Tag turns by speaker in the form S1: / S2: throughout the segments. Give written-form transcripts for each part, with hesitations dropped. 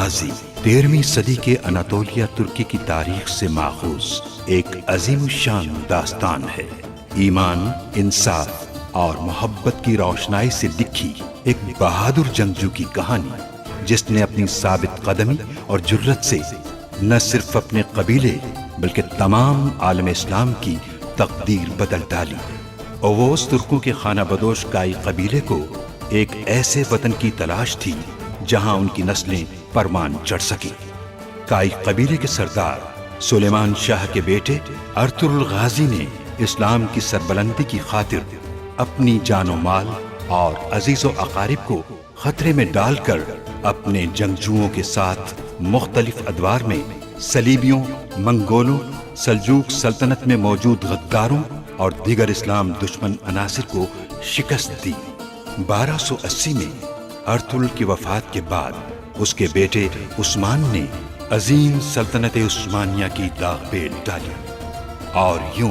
S1: गाजी 13वीं सदी के अनातोलिया तुर्की की तारीख से माखूज एक अजीम शान दास्तान है। ईमान, इंसाफ और मोहब्बत की रोशनाई से लिखी एक बहादुर जंगजू की कहानी, जिसने अपनी साबित कदमी और जुर्रत से न सिर्फ अपने कबीले बल्कि तमाम आलम इस्लाम की तकदीर बदल डाली। ओवोस तुर्कों के खाना बदोश काई कबीले को एक ऐसे वतन की तलाश थी जहां उनकी नस्लें परमान चढ़ सकी। काई कबीले के सरदार सुलेमान शाह के बेटे अर्तुरुल गाजी ने इस्लाम की सरबलंदी की खातिर अपनी जानो माल और अजीजो अकारिब को खतरे में डालकर अपने जंगजुओं के साथ मुख्तलिफ अदवार में सलीबियों, मंगोलों, सल्जूक सल्तनत में मौजूद गद्दारों और दीगर इस्लाम दुश्मन अनासिर को शिकस्त दी। 1280 में अर्तुरुल की वफात के बाद उसके बेटे उस्मान ने अजीम सल्तनत उस्मानिया की दागबेल डाली और यूं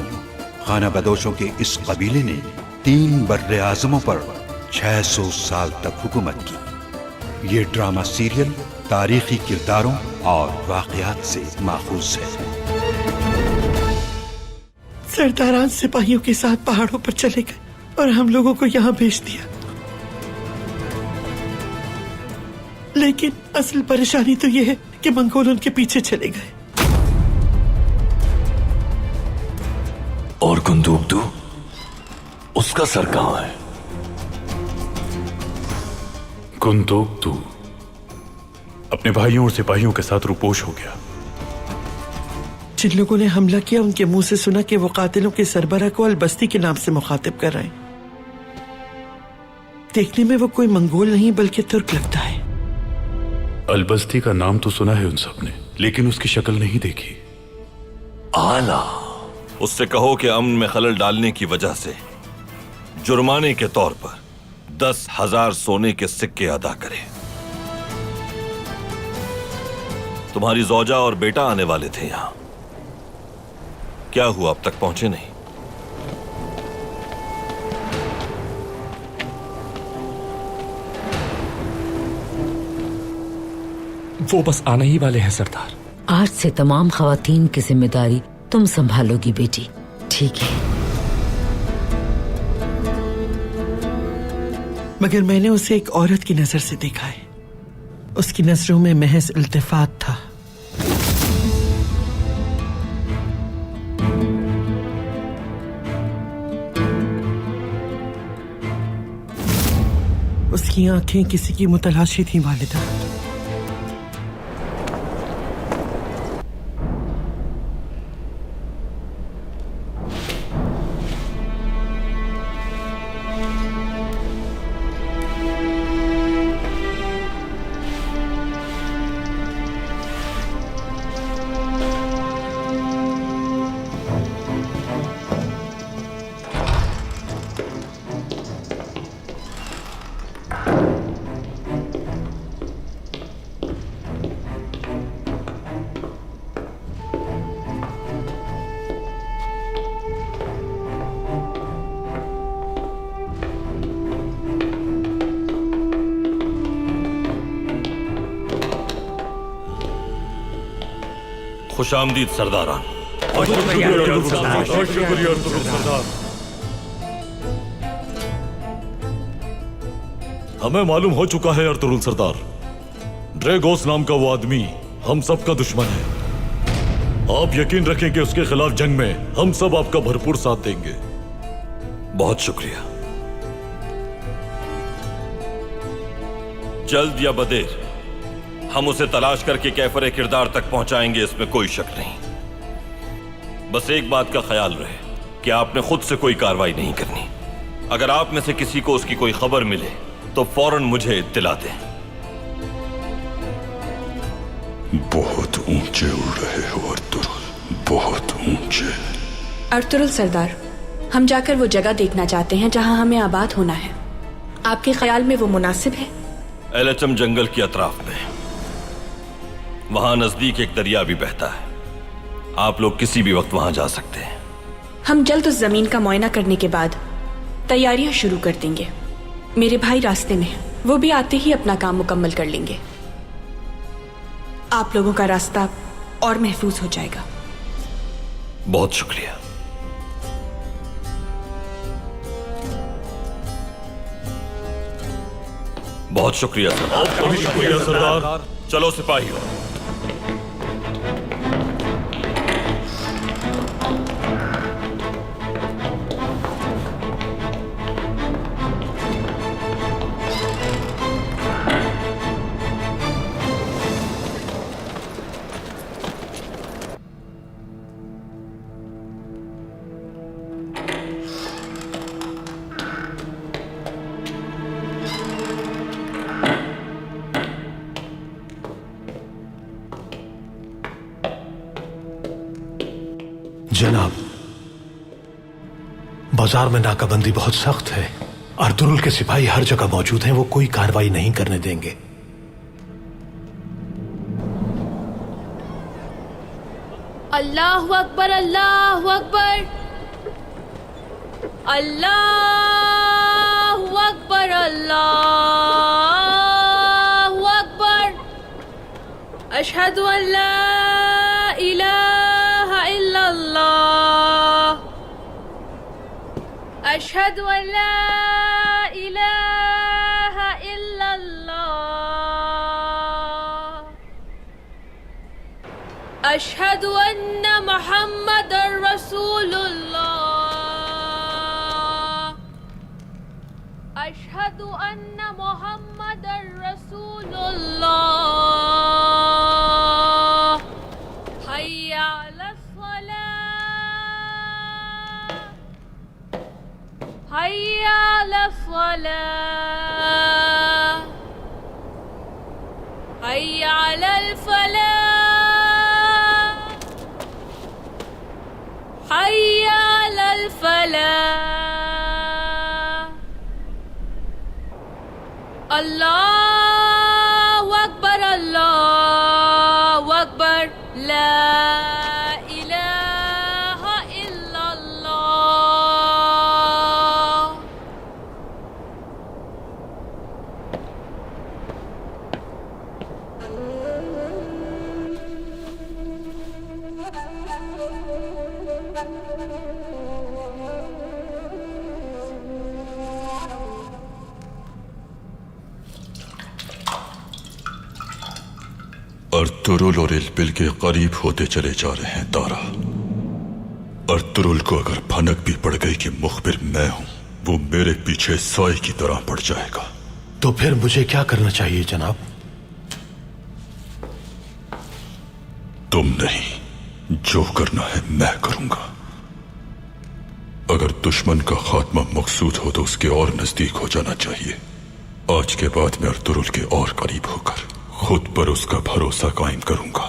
S1: खाना बदोशों के इस कबीले ने 3 बर्रे आज़मों पर 600 साल तक हुकूमत की। ये ड्रामा सीरियल तारीखी किरदारों और वाक़यात से माखूज है।
S2: सरदारान सिपाहियों के साथ पहाड़ों पर चले गए और हम लोगों को यहाँ भेज दिया, लेकिन असल परेशानी तो यह है कि मंगोल उनके पीछे चले गए।
S3: और कुंदूकदू, उसका सर कहाँ है?
S4: कुंदूकदू अपने भाइयों और सिपाहियों के साथ रूपोश हो गया।
S2: जिन लोगों ने हमला किया उनके मुंह से सुना कि वो कातिलों के सरबराह को अलबस्ती के नाम से मुखातिब कर रहे हैं। देखने में वो कोई मंगोल नहीं बल्कि तुर्क लगता है।
S4: अलबस्ती का नाम तो सुना है उन सब ने, लेकिन उसकी शक्ल नहीं देखी।
S3: आला,
S5: उससे कहो कि अमन में खलल डालने की वजह से जुर्माने के तौर पर 10,000 सोने के सिक्के अदा करे। तुम्हारी जौजा और बेटा आने वाले थे यहां, क्या हुआ, अब तक पहुंचे नहीं?
S6: वो बस आने ही वाले हैं सरदार।
S7: आज से तमाम खवातीन की जिम्मेदारी तुम संभालोगी बेटी, ठीक है?
S2: मगर मैंने उसे एक औरत की नजर से देखा है। उसकी नजरों में महज इल्तिफात था। उसकी आंखें किसी की मुतलाशी थी वालिदा।
S5: खुशामदीद सरदारान।
S8: हमें मालूम हो चुका है अर्तुरुल सरदार, ड्रेगोस नाम का वो आदमी हम सब का दुश्मन है। आप यकीन रखें कि उसके खिलाफ जंग में हम सब आपका भरपूर साथ देंगे।
S5: बहुत शुक्रिया। जल्द या बदेर हम उसे तलाश करके कैफरे किरदार तक पहुंचाएंगे, इसमें कोई शक नहीं। बस एक बात का ख्याल रहे कि आपने खुद से कोई कार्रवाई नहीं करनी। अगर आप में से किसी को उसकी कोई खबर मिले तो फौरन मुझे इत्तिला दें।
S9: बहुत ऊंचे उड़ रहे हो अर्तुरुल, बहुत ऊंचे।
S10: अर्तुरुल सरदार, हम जाकर वो जगह देखना चाहते हैं जहां हमें आबाद होना है। आपके ख्याल में वो मुनासिब है?
S5: एलएचएम जंगल के अतराफ में, वहां नजदीक एक दरिया भी बहता है। आप लोग किसी भी वक्त वहां जा सकते हैं।
S10: हम जल्द उस जमीन का मुआयना करने के बाद तैयारियां शुरू कर देंगे। मेरे भाई रास्ते में हैं, वो भी आते ही अपना काम मुकम्मल कर लेंगे। आप लोगों का रास्ता और महफूज हो जाएगा।
S5: बहुत शुक्रिया। बहुत शुक्रिया सरदार।
S8: शुक्रिया सरदार।
S5: चलो सिपाहियों।
S11: जनाब, बाजार में नाकाबंदी बहुत सख्त है। अर्तुरुल के सिपाही हर जगह मौजूद हैं, वो कोई कार्रवाई नहीं करने देंगे।
S10: अल्लाहु अकबर, अल्लाहु अकबर, अल्लाहु अकबर, अल्लाहु अकबर। अशहदु अल्ला इलाहा इल्लल्लाह, अशहदु अल्ला इलाहा इल्लल्लाह, अशहदु अन्ना मुहम्मदर रसूलुल्लाह, अशहदु अन्ना मुहम्मदर रसूलुल्लाह। हय्या अलस्सलाह, हय्या अलस्सलाह, हय्या अलल फलाह, हय्या अलल फलाह। अल्लाहु अकबर, अल्लाहु अकबर, ला इलाहा इल्लल्लाह।
S9: अर्तुरुल और इलबिल के करीब होते चले जा रहे हैं तारा। अर्तुरुल को अगर भनक भी पड़ गई कि मुखबिर मैं हूं, वो मेरे पीछे साए की तरह पड़ जाएगा।
S11: तो फिर मुझे क्या करना चाहिए जनाब?
S9: तुम नहीं, जो करना है मैं करूंगा। अगर दुश्मन का खात्मा मकसूद हो तो उसके और नजदीक हो जाना चाहिए। आज के बाद मैं अर्तुरुल के और करीब होकर खुद पर उसका भरोसा कायम करूंगा।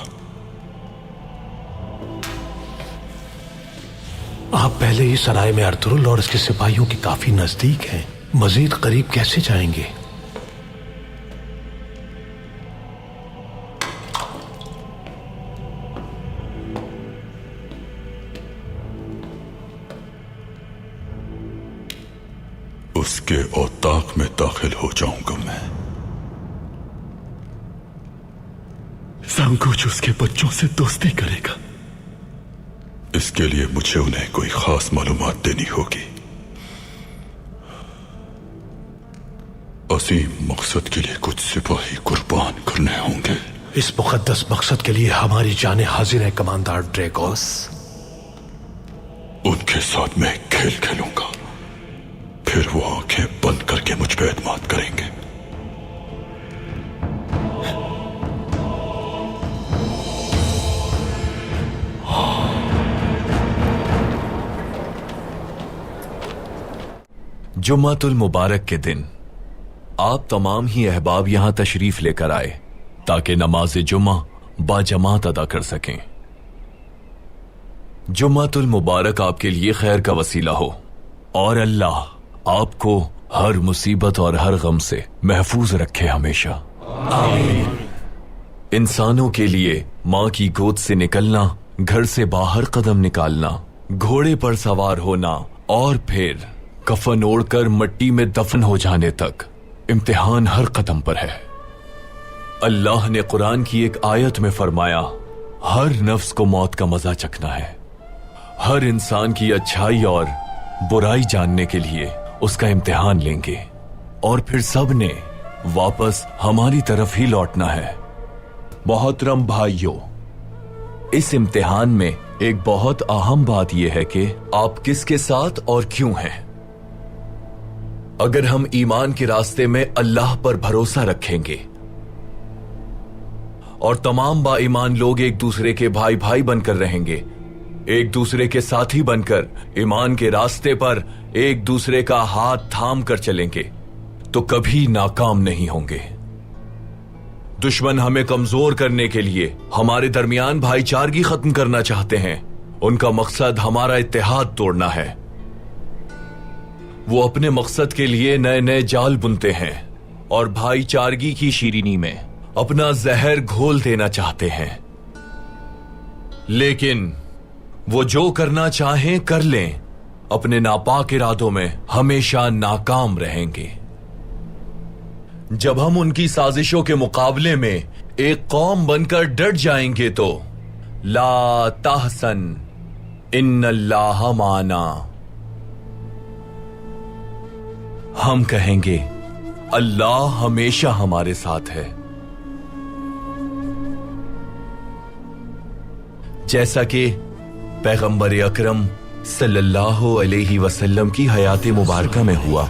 S11: आप पहले ही सराय में अर्तुरुल और उसके सिपाहियों के काफी नजदीक हैं, मजीद करीब कैसे जाएंगे?
S9: उसके औताक में दाखिल हो जाऊंगा मैं।
S3: सांगोच उसके बच्चों से दोस्ती करेगा।
S9: इसके लिए मुझे उन्हें कोई खास मालूमात देनी होगी। असीम मकसद के लिए कुछ सिपाही कुर्बान करने होंगे।
S11: इस मुकद्दस मकसद के लिए हमारी जानें हाजिर है कमांडर ड्रेगोस।
S9: उनके साथ मैं खेल खेलूंगा, फिर वो आंखें बंद करके मुझ पे एतमाद करेंगे।
S3: जुम्मातुल मुबारक के दिन आप तमाम ही अहबाब यहां तशरीफ लेकर आए ताकि नमाज जुम्मा बाजमात अदा कर सकें। जुम्मातुल मुबारक आपके लिए खैर का वसीला हो और अल्लाह आपको हर मुसीबत और हर गम से महफूज रखे हमेशा। आमीन। इंसानों के लिए मां की गोद से निकलना, घर से बाहर कदम निकालना, घोड़े पर सवार होना और फिर कफन ओढ़कर मिट्टी में दफन हो जाने तक इम्तिहान हर कदम पर है। अल्लाह ने कुरान की एक आयत में फरमाया, हर नफ्स को मौत का मजा चखना है। हर इंसान की अच्छाई और बुराई जानने के लिए उसका इम्तिहान लेंगे और फिर सब ने वापस हमारी तरफ ही लौटना है। मोहतरम भाइयों, इस इम्तिहान में एक बहुत अहम बात यह है कि आप किसके साथ और क्यों हैं। अगर हम ईमान के रास्ते में अल्लाह पर भरोसा रखेंगे और तमाम बाईमान लोग एक दूसरे के भाई भाई बनकर रहेंगे, एक दूसरे के साथी बनकर ईमान के रास्ते पर एक दूसरे का हाथ थाम कर चलेंगे, तो कभी नाकाम नहीं होंगे। दुश्मन हमें कमजोर करने के लिए हमारे दरमियान भाईचारगी खत्म करना चाहते हैं। उनका मकसद हमारा इत्तेहाद तोड़ना है। वो अपने मकसद के लिए नए नए जाल बुनते हैं और भाईचारगी की शीरीनी में अपना जहर घोल देना चाहते हैं। लेकिन वो जो करना चाहें कर लें, अपने नापाक इरादों में हमेशा नाकाम रहेंगे। जब हम उनकी साजिशों के मुकाबले में एक कौम बनकर डट जाएंगे तो ला तहसन इन्नल्लाह माना, हम कहेंगे अल्लाह हमेशा हमारे साथ है। जैसा कि पैगंबर अकरम सल्लल्लाहु अलैहि वसल्लम की हयात मुबारका में हुआ,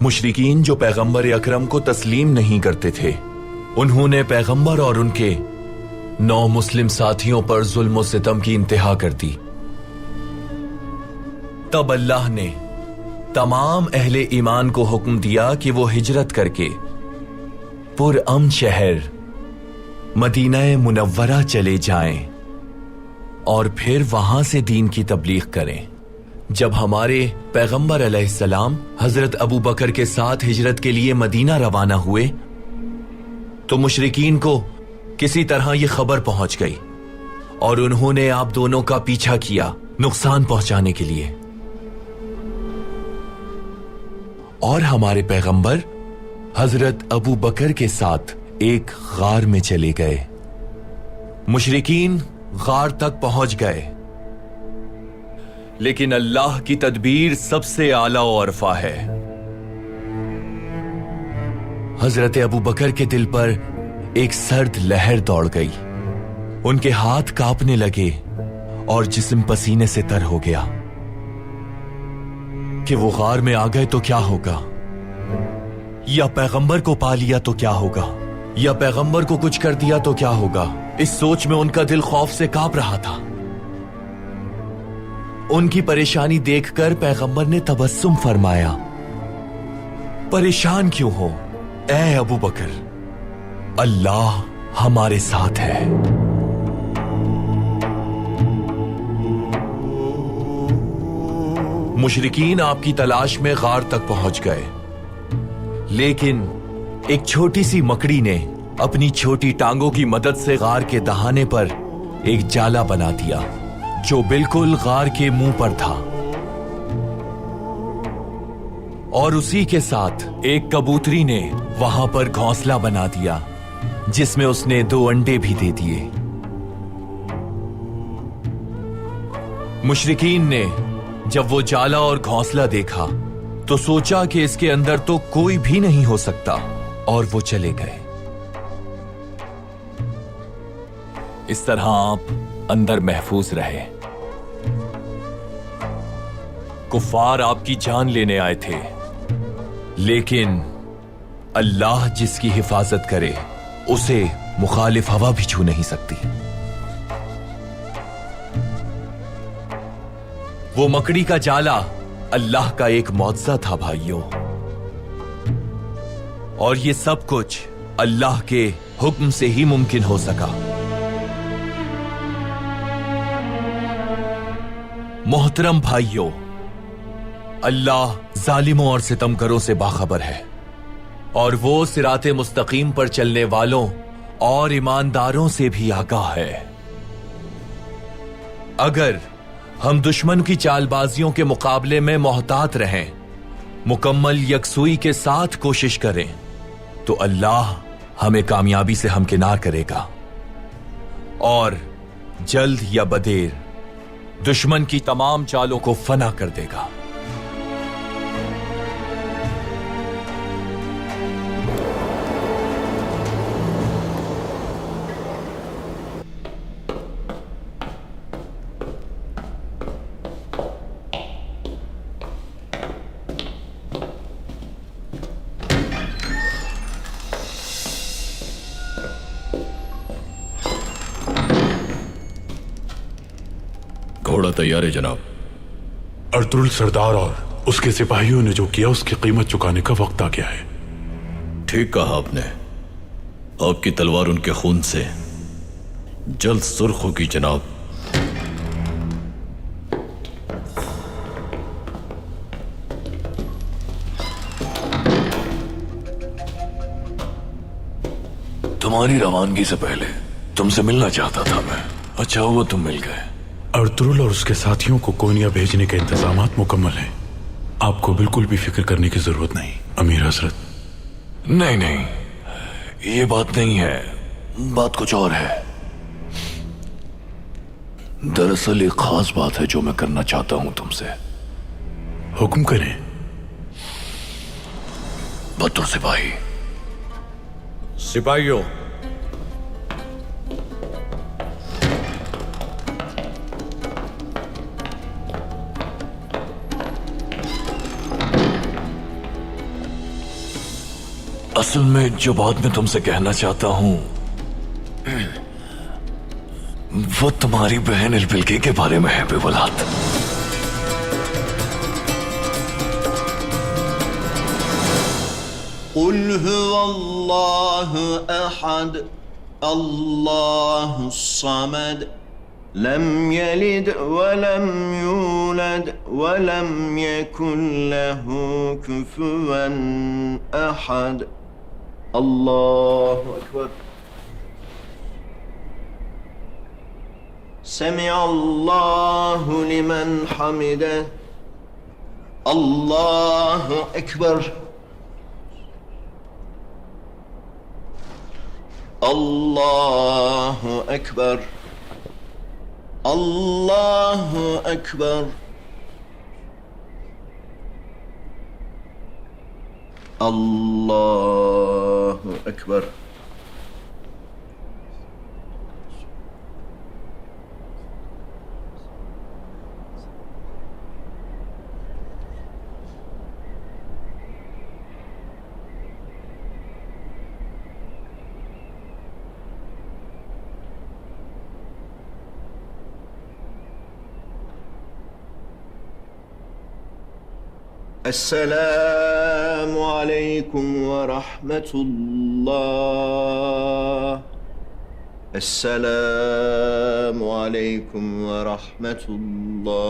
S3: मुशरिकीन जो पैगंबर अकरम को तस्लीम नहीं करते थे, उन्होंने पैगंबर और उनके 9 मुस्लिम साथियों पर जुल्म और सितम की इंतहा कर दी। तब अल्लाह ने तमाम अहले ईमान को हुक्म दिया कि वो हिजरत करके पुरअमन शहर मदीना मुनव्वरा चले जाएं और फिर वहां से दीन की तबलीग करें। जब हमारे पैगंबर अलैहिस्सलाम हजरत अबू बकर के साथ हिजरत के लिए मदीना रवाना हुए तो मुशरिकीन को किसी तरह यह खबर पहुंच गई और उन्होंने आप दोनों का पीछा किया नुकसान पहुंचाने के लिए। और हमारे पैगंबर हजरत अबू बकर के साथ एक गार में चले गए। मुशरिकीन गार तक पहुंच गए, लेकिन अल्लाह की तदबीर सबसे आला और अरफा है। हजरत अबू बकर के दिल पर एक सर्द लहर दौड़ गई, उनके हाथ कांपने लगे और जिस्म पसीने से तर हो गया कि वो गार में आ गए तो क्या होगा, या पैगंबर को पा लिया तो क्या होगा, या पैगंबर को कुछ कर दिया तो क्या होगा। इस सोच में उनका दिल खौफ से कांप रहा था। उनकी परेशानी देखकर पैगंबर ने तबस्सुम फरमाया, परेशान क्यों हो ए अबू बकर, अल्लाह हमारे साथ है। मुशरिकीन आपकी तलाश में गार तक पहुंच गए, लेकिन एक छोटी सी मकड़ी ने अपनी छोटी टांगों की मदद से गार के दहाने पर एक जाला बना दिया जो बिल्कुल गार के मुंह पर था, और उसी के साथ एक कबूतरी ने वहां पर घोंसला बना दिया जिसमें उसने 2 अंडे भी दे दिए। मुशरिकीन ने जब वो जाला और घोंसला देखा तो सोचा कि इसके अंदर तो कोई भी नहीं हो सकता, और वो चले गए। इस तरह आप अंदर महफूज रहे। कुफार आपकी जान लेने आए थे, लेकिन अल्लाह जिसकी हिफाजत करे उसे मुखालिफ हवा भी छू नहीं सकती। वो मकड़ी का जाला अल्लाह का एक मौजज़ा था भाइयों, और ये सब कुछ अल्लाह के हुक्म से ही मुमकिन हो सका। मोहतरम भाइयों, अल्लाह जालिमों और सितमगरों से बाखबर है, और वो सिराते मुस्तकीम पर चलने वालों और ईमानदारों से भी आगाह है। अगर हम दुश्मन की चालबाजियों के मुकाबले में मोहतात रहें, मुकम्मल यकसुई के साथ कोशिश करें, तो अल्लाह हमें कामयाबी से हमकिनार करेगा और जल्द या बदेर दुश्मन की तमाम चालों को फना कर देगा।
S9: घोड़ा तैयार है जनाब।
S4: अर्तुरुल सरदार और उसके सिपाहियों ने जो किया उसकी कीमत चुकाने का वक्त आ गया है।
S8: ठीक कहा आपने। आपकी तलवार उनके खून से जल्द सुर्ख होगी जनाब।
S9: तुम्हारी रवानगी से पहले तुमसे मिलना चाहता था मैं। अच्छा हुआ तुम मिल गए।
S4: अर्तुरुल और उसके साथियों को कोनिया भेजने के इंतजामात मुकम्मल हैं। आपको बिल्कुल भी फिक्र करने की जरूरत नहीं अमीर हजरत।
S9: नहीं नहीं, ये बात नहीं है, बात कुछ और है। दरअसल एक खास बात है जो मैं करना चाहता हूं तुमसे।
S4: हुक्म करें।
S9: बहादुर सिपाही।
S8: सिपाहियों,
S9: असल में जो बात मैं तुमसे कहना चाहता हूं वो तुम्हारी बहन इलबिल्की के बारे में है बेवलाद।
S12: कुल हुवल्लाहु अहद अल्लाहुस समद लम यलिद वलम यूलद वलम यकुन लहू कुफुवन अहद। अल्लाहु अकबर। समिअ अल्लाहु लिमन हमिदह। अल्लाहु अकबर। अल्लाहु अकबर। अल्लाहु अकबर। अल्लाहु अकबर। अस्सलामु अलैकुम व रहमतुल्लाह। अस्सलामु अलैकुम व रहमतुल्लाह।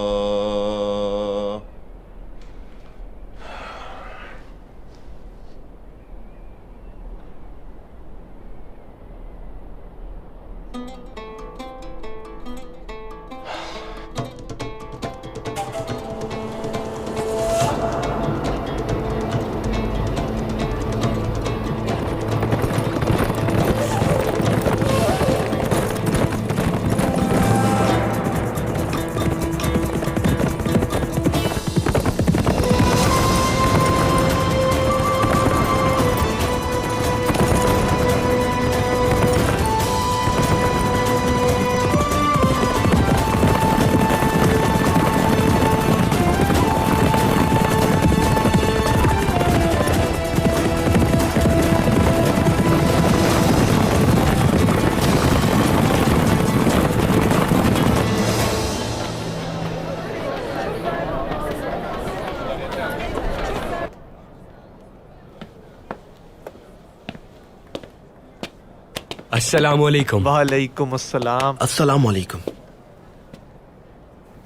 S6: अस्सलामुअलैकुम।
S13: वालेकुम अस्सलाम।
S11: अस्सलामुअलैकुम।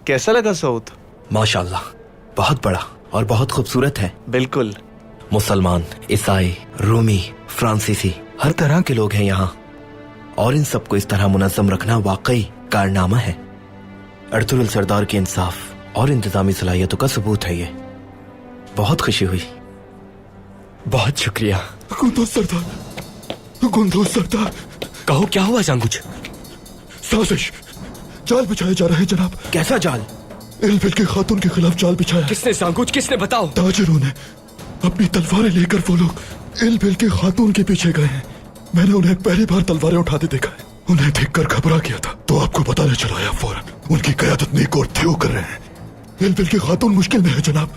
S13: कैसा लगा सऊद?
S11: माशाल्लाह, बहुत बड़ा और बहुत खूबसूरत है।
S13: बिल्कुल।
S11: मुसलमान, ईसाई, रूमी, फ्रांसीसी, हर तरह के लोग हैं यहाँ, और इन सबको इस तरह मुनज़्ज़म रखना वाकई कारनामा है। अर्तुरुल सरदार के इंसाफ और इंतजामी सलाहियतों का सबूत है ये। बहुत खुशी हुई।
S6: बहुत शुक्रिया।
S9: खुदा सरदार,
S14: गुंदोज सरदार।
S6: कहो क्या हुआ सांगुच?
S14: साजिश, जाल बिछाया जा रहा है जनाब।
S11: कैसा जाल?
S14: इल्बिल की खातून के खिलाफ जाल बिछाया।
S6: किसने सांगुच, किसने? बताओ।
S14: ताजिरों ने अपनी तलवारें लेकर वो लोग इल्बिल की खातून के पीछे गए हैं। मैंने उन्हें पहली बार तलवारें उठाते देखा है। उन्हें देखकर घबरा गया था तो आपको बताने चला आया फौरन। उनकी कयादत नीक और थियो कर रहे हैं। इल्बिल की खातून मुश्किल में है जनाब।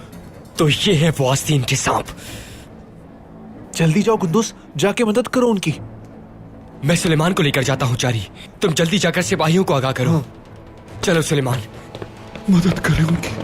S6: तो ये है वो आस्तीन के सांप।
S13: जल्दी जाओ गुंदुस, जाके मदद करो उनकी।
S6: मैं सुलेमान को लेकर जाता हूँ चारी। तुम जल्दी जाकर सिपाहियों को आगाह करो। चलो सुलेमान।
S14: मदद करें उनकी।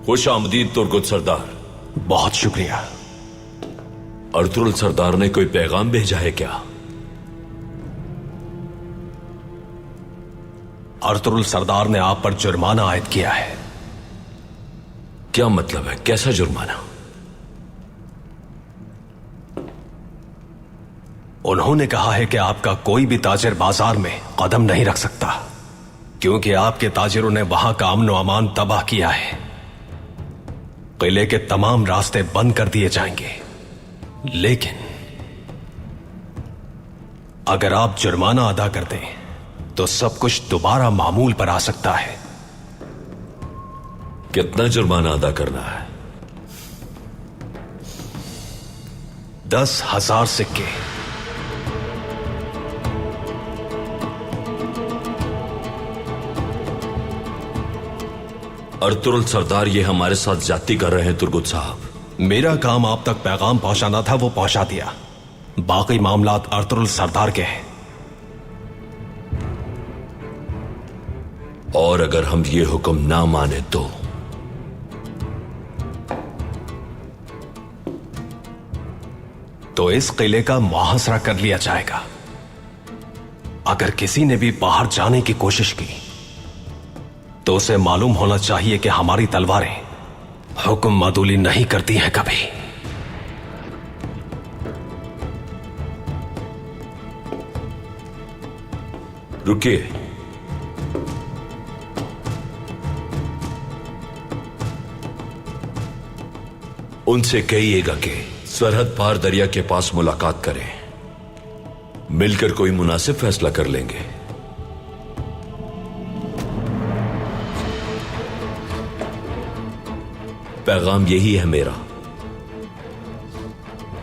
S5: खुश आमदीद तुर्गुत सरदार।
S3: बहुत शुक्रिया।
S5: अर्तुरुल सरदार ने कोई पैगाम भेजा है क्या?
S3: अर्तुरुल सरदार ने आप पर जुर्माना आयद किया है।
S5: क्या मतलब है? कैसा जुर्माना?
S3: उन्होंने कहा है कि आपका कोई भी ताजिर बाजार में कदम नहीं रख सकता क्योंकि आपके ताजिरों ने वहां का अमन व अमान तबाह किया है। किले के तमाम रास्ते बंद कर दिए जाएंगे, लेकिन अगर आप जुर्माना अदा कर दें तो सब कुछ दोबारा मामूल पर आ सकता है।
S5: कितना जुर्माना अदा करना है?
S3: 10,000 सिक्के।
S5: अर्तुरुल सरदार ये हमारे साथ ज्यादती कर रहे हैं तुर्गुत साहब।
S3: मेरा काम आप तक पैगाम पहुंचाना था, वो पहुंचा दिया। बाकी मामलात अर्तुरुल सरदार के हैं।
S5: और अगर हम ये हुक्म ना माने
S3: तो इस किले का मुहासरा कर लिया जाएगा। अगर किसी ने भी बाहर जाने की कोशिश की तो उसे मालूम होना चाहिए कि हमारी तलवारें हुक्म मदूली नहीं करती हैं कभी।
S5: रुकिए। उनसे कहिएगा कि सरहद पार दरिया के पास मुलाकात करें, मिलकर कोई मुनासिब फैसला कर लेंगे। पैगाम यही है मेरा।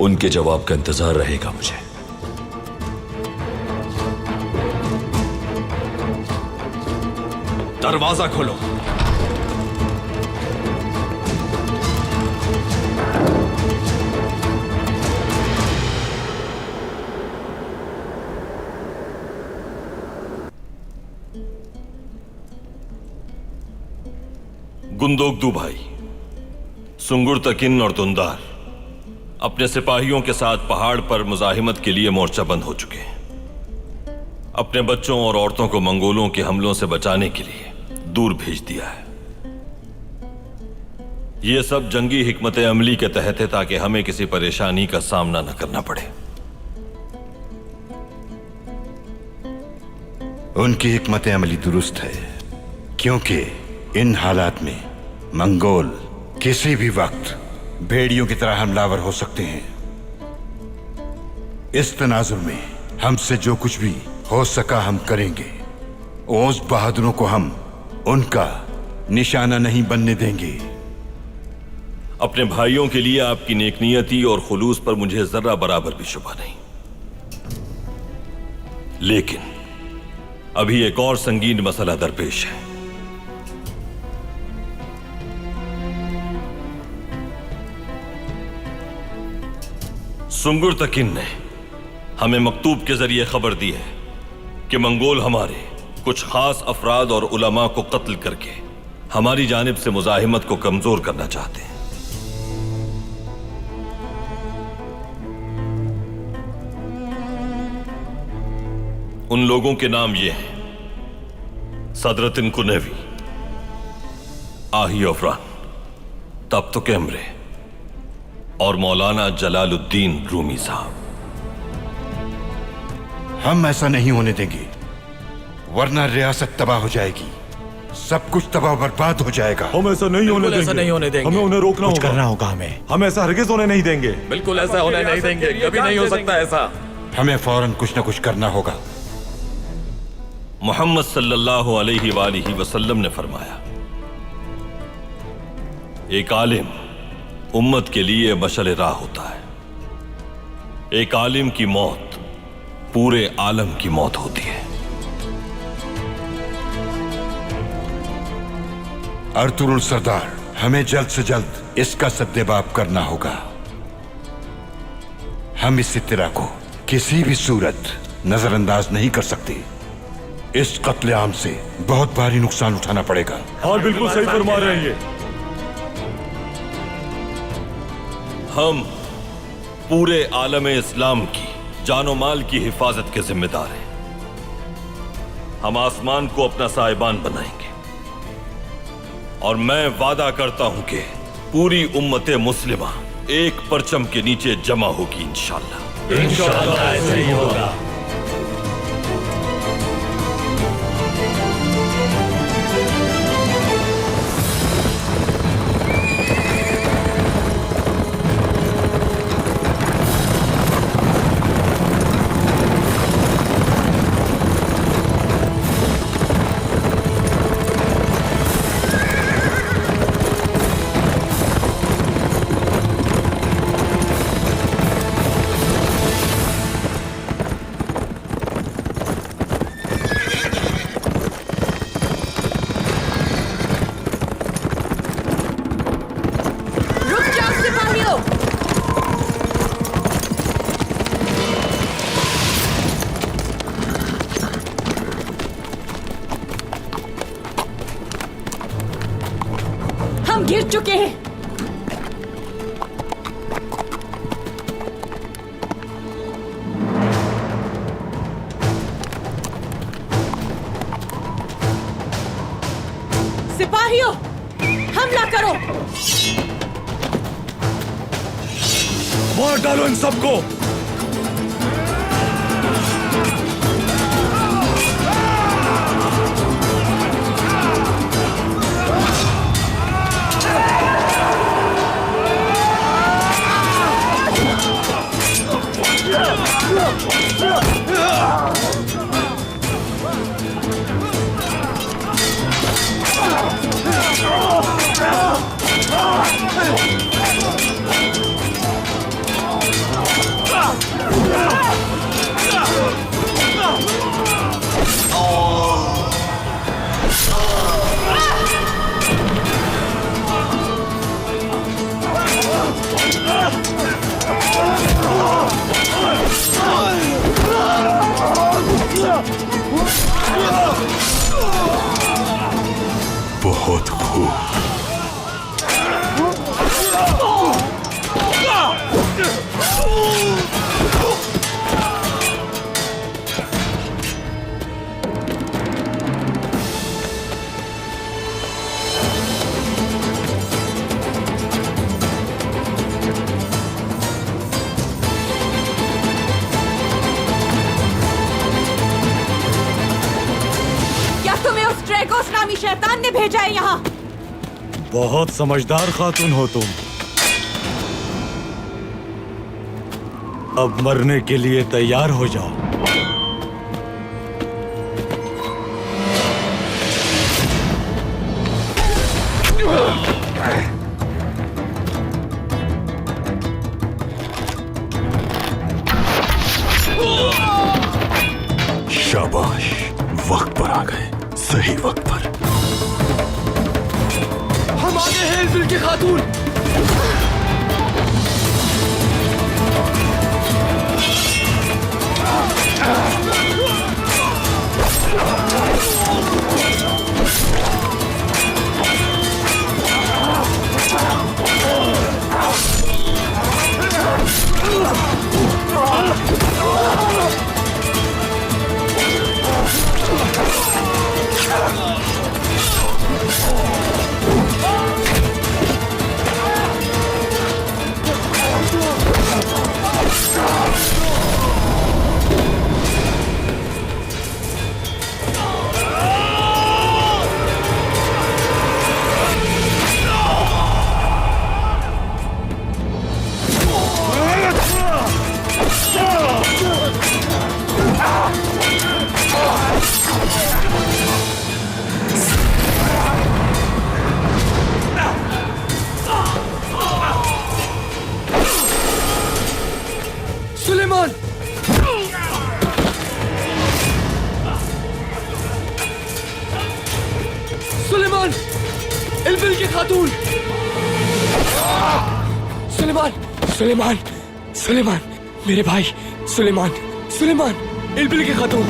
S5: उनके जवाब का इंतजार रहेगा मुझे।
S3: दरवाजा खोलो।
S5: गुंदोगदू भाई, सुंगुर तकिन और दुंदार अपने सिपाहियों के साथ पहाड़ पर मुजाहिमत के लिए मोर्चाबंद हो चुके हैं। अपने बच्चों और औरतों को मंगोलों के हमलों से बचाने के लिए दूर भेज दिया है। यह सब जंगी हिकमत अमली के तहत है ताकि हमें किसी परेशानी का सामना न करना पड़े।
S1: उनकी हिकमत अमली दुरुस्त है क्योंकि इन हालात में मंगोल किसी भी वक्त भेड़ियों की तरह हमलावर हो सकते हैं। इस तनाजुर में हमसे जो कुछ भी हो सका हम करेंगे। ओस बहादुरों को हम उनका निशाना नहीं बनने देंगे।
S5: अपने भाइयों के लिए आपकी नेकनियती और खुलूस पर मुझे जरा बराबर भी शुबा नहीं, लेकिन अभी एक और संगीन मसला दरपेश है। सुंगुर तकिन ने हमें मकतूब के जरिए खबर दी है कि मंगोल हमारे कुछ खास अफराद और उलमा को कत्ल करके हमारी जानिब से मुजाहिमत को कमजोर करना चाहते हैं। उन लोगों के नाम ये हैं: सदरतिन कुनेवी, आही अफरान, तब तो कैमरे और मौलाना जलालुद्दीन रूमी साहब।
S1: हम ऐसा नहीं होने देंगे, वरना रियासत तबाह हो जाएगी, सब कुछ तबाह बर्बाद हो जाएगा।
S8: हम ऐसा नहीं होने देंगे।
S13: ऐसा नहीं होने देंगे।
S8: हमें उन्हें रोकना
S13: कुछ
S8: होगा।
S13: करना होगा हमें।
S8: हम ऐसा हरगिज होने नहीं देंगे।
S13: बिल्कुल ऐसा होने नहीं देंगे, कभी नहीं हो सकता ऐसा।
S1: हमें फौरन कुछ न कुछ करना होगा।
S5: मोहम्मद सल्लल्लाहु अलैहि वसल्लम ने फरमाया, एक आलिम उम्मत के लिए मशअल राह होता है। एक आलिम की मौत पूरे आलम की मौत होती है।
S1: अर्तुरुल सरदार, हमें जल्द से जल्द इसका सद्देबाब करना होगा। हम इस इत्तरा को किसी भी सूरत नजरअंदाज नहीं कर सकते। इस कत्लेआम से बहुत भारी नुकसान उठाना पड़ेगा।
S8: हाँ, बिल्कुल सही फरमा रहे हैं ये।
S5: हम पूरे आलम इस्लाम की जानो माल की हिफाजत के जिम्मेदार हैं। हम आसमान को अपना साहिबान बनाएंगे और मैं वादा करता हूं कि पूरी उम्मते मुस्लिमा एक परचम के नीचे जमा होगी इंशाअल्लाह।
S13: इंशाअल्लाह ऐसे ही होगा।
S10: हम गिर चुके हैं। सिपाहियों, हमला करो।
S8: मार डालो इन सबको।
S9: बहुत खूब।
S10: क्या तुम्हें उस ड्रैगोस नामी शैतान ने भेजा है यहाँ?
S8: बहुत समझदार खातून हो तुम। अब मरने के लिए तैयार हो जाओ।
S9: शाबाश, वक्त पर आ गए, सही वक्त पर।
S6: हम आगे हैं एल्बिल के खातून। इलबिल की खातून। सुलेमान, सुलेमान, सुलेमान, मेरे भाई सुलेमान, सुलेमान, इलबिल की खातून।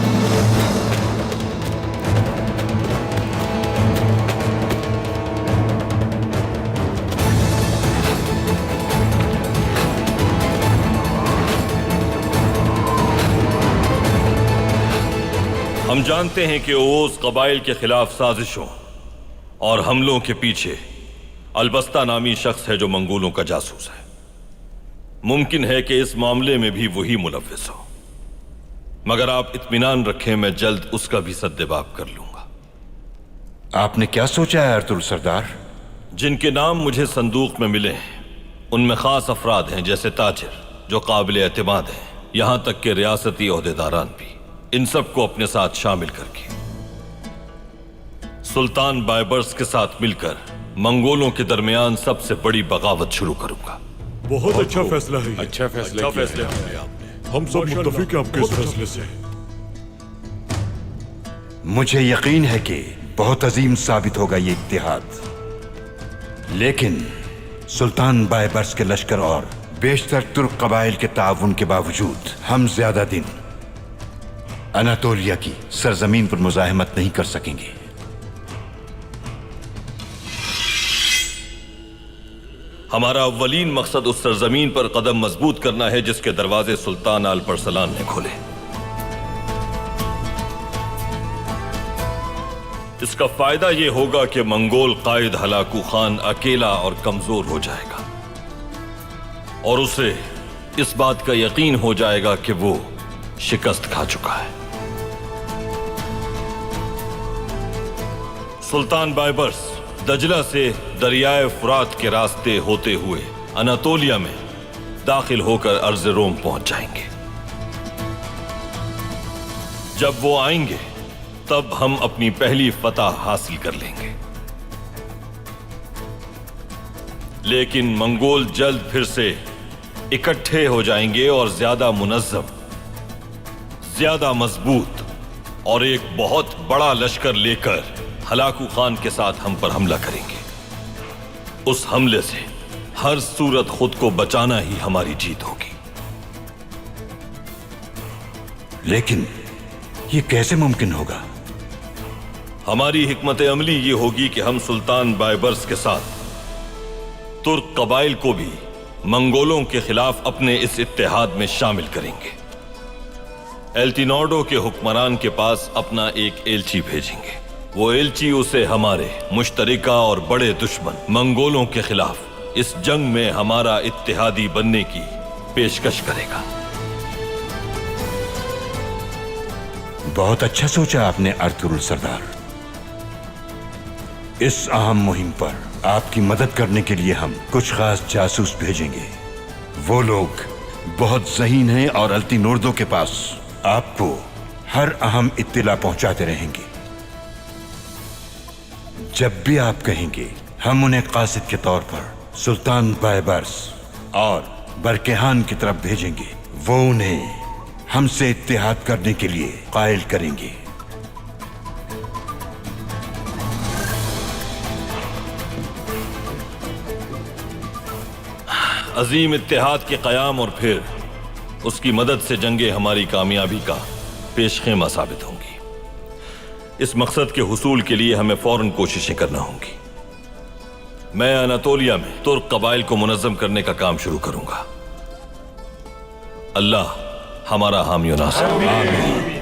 S5: हम जानते हैं कि ओस कबाइल के खिलाफ साजिशों और हमलों के पीछे अलबस्ता नामी शख्स है जो मंगोलों का जासूस है। मुमकिन है कि इस मामले में भी वही मुलव्विस हो, मगर आप इत्मीनान रखें, मैं जल्द उसका भी सद्देबाब कर लूंगा।
S1: आपने क्या सोचा है अर्तुल सरदार?
S5: जिनके नाम मुझे संदूक में मिले हैं उनमें खास अफराद हैं, जैसे ताजिर जो काबिल एतमाद हैं, यहां तक के रियासती ओहदेदारान भी। इन सबको अपने साथ शामिल करके सुल्तान बायबर्स के साथ मिलकर मंगोलों के दरमियान सबसे बड़ी बगावत शुरू करूंगा।
S8: बहुत अच्छा फैसला है। अच्छा फैसला किया आपने। हम सब मुत्तफिक हैं आपके इस फैसले से।
S1: मुझे यकीन है कि बहुत अजीम साबित होगा ये इत्तेहाद, लेकिन सुल्तान बायबर्स के लश्कर और बेशतर तुर्क कबाइल के ताउन के बावजूद हम ज्यादा दिन अनातोलिया की सरजमीन पर मुजाहिमत नहीं कर सकेंगे।
S5: हमारा अव्वलीन मकसद उस सरजमीन पर कदम मजबूत करना है जिसके दरवाजे सुल्तान अल्परसलान ने खोले। इसका फायदा यह होगा कि मंगोल कायद हलाकू खान अकेला और कमजोर हो जाएगा और उसे इस बात का यकीन हो जाएगा कि वो शिकस्त खा चुका है। सुल्तान बायबर्स दजला से दरियाए फुरात के रास्ते होते हुए अनातोलिया में दाखिल होकर अर्ज़ रोम पहुंच जाएंगे। जब वो आएंगे तब हम अपनी पहली फतह हासिल कर लेंगे, लेकिन मंगोल जल्द फिर से इकट्ठे हो जाएंगे और ज्यादा मुनज्जम, ज्यादा मजबूत और एक बहुत बड़ा लश्कर लेकर हलाकू खान के साथ हम पर हमला करेंगे। उस हमले से हर सूरत खुद को बचाना ही हमारी जीत होगी।
S1: लेकिन ये कैसे मुमकिन होगा?
S5: हमारी हिकमत अमली ये होगी कि हम सुल्तान बायबर्स के साथ तुर्क कबाइल को भी मंगोलों के खिलाफ अपने इस इत्तेहाद में शामिल करेंगे। एल्टिनोडो के हुक्मरान के पास अपना एक एलची भेजेंगे। वो एलची उसे हमारे मुश्तरिका और बड़े दुश्मन मंगोलों के खिलाफ इस जंग में हमारा इत्तेहादी बनने की पेशकश करेगा।
S1: बहुत अच्छा सोचा आपने अर्तुगरुल सरदार। इस अहम मुहिम पर आपकी मदद करने के लिए हम कुछ खास जासूस भेजेंगे। वो लोग बहुत ज़हीन हैं और अल्टिनोर्दो के पास आपको हर अहम इत्तिला पहुंचाते रहेंगे। जब भी आप कहेंगे हम उन्हें कासिद के तौर पर सुल्तान बायबर्स और बरकेहान की तरफ भेजेंगे। वो उन्हें हमसे इत्तेहाद करने के लिए कायल करेंगे।
S5: अजीम इत्तेहाद के कयाम और फिर उसकी मदद से जंगे हमारी कामयाबी का पेशखेमा साबित होंगी। इस मकसद के हुसूल के लिए हमें फौरन कोशिशें करना होंगी। मैं अनातोलिया में तुर्क कबाइल को मुनज़्ज़म करने का काम शुरू करूंगा। अल्लाह हमारा हामी और नासिर। आमीन।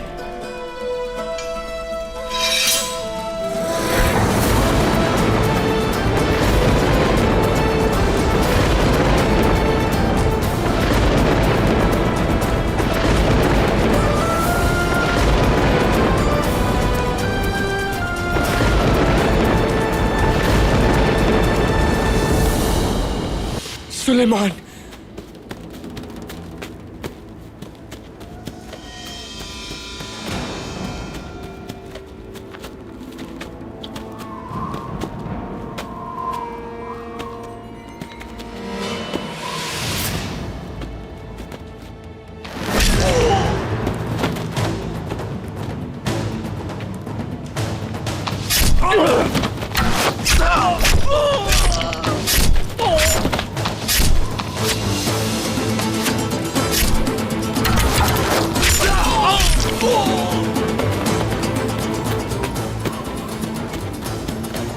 S6: सुलेमान,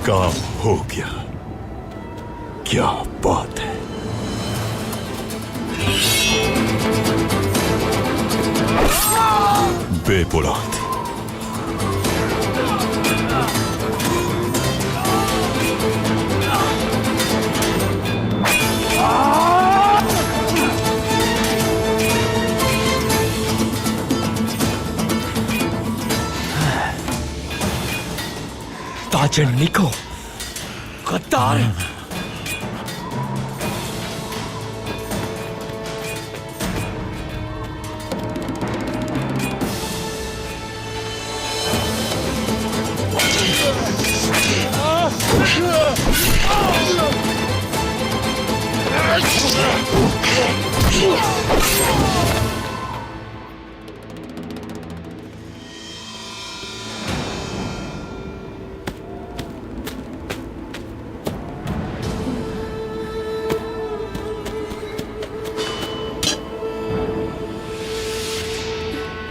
S9: काम हो गया। क्या बात है। बेबुलाद
S6: ताजन निको गद्दार।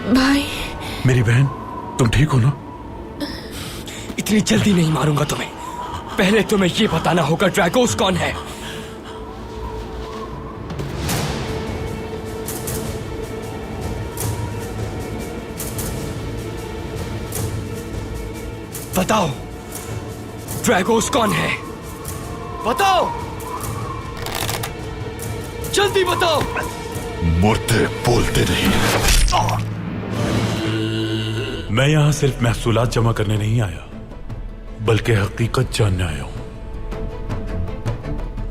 S10: भाई,
S4: मेरी बहन, तुम ठीक हो ना?
S6: इतनी जल्दी नहीं मारूंगा तुम्हें। पहले तुम्हें ये बताना होगा ड्रैगोस कौन है। बताओ, ड्रैगोस कौन है? बताओ, जल्दी बताओ।
S9: मुर्दे बोलते नहीं।
S4: मैं यहां सिर्फ महसूलात जमा करने नहीं आया, बल्कि हकीकत जानने आया हूं।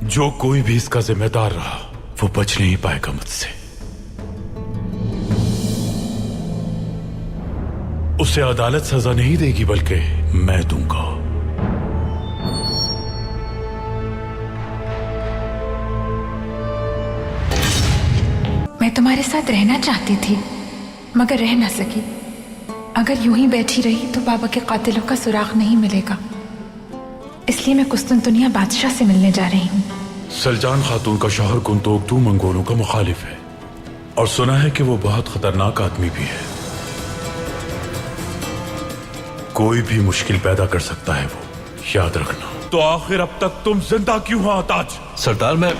S4: जो कोई भी इसका जिम्मेदार रहा, वो बच नहीं पाएगा मुझसे। उसे अदालत सजा नहीं देगी, बल्कि मैं दूंगा।
S15: मैं तुम्हारे साथ रहना चाहती थी, मगर रह ना सकी। अगर यूं ही बैठी रही तो बाबा के कातिलों का सुराग नहीं मिलेगा। इसलिए मैं कुस्तुनतुनिया बादशाह से मिलने जा रही हूँ।
S4: सलजान खातून का शौहर कुंतोकतू मंगोलों का मुखालिफ है, और सुना है कि वो बहुत खतरनाक आदमी भी है। कोई भी मुश्किल पैदा कर सकता है, वो याद रखना। तो आखिर अब तक तुम जिंदा क्यों हो ताज?
S3: सरदार, मैं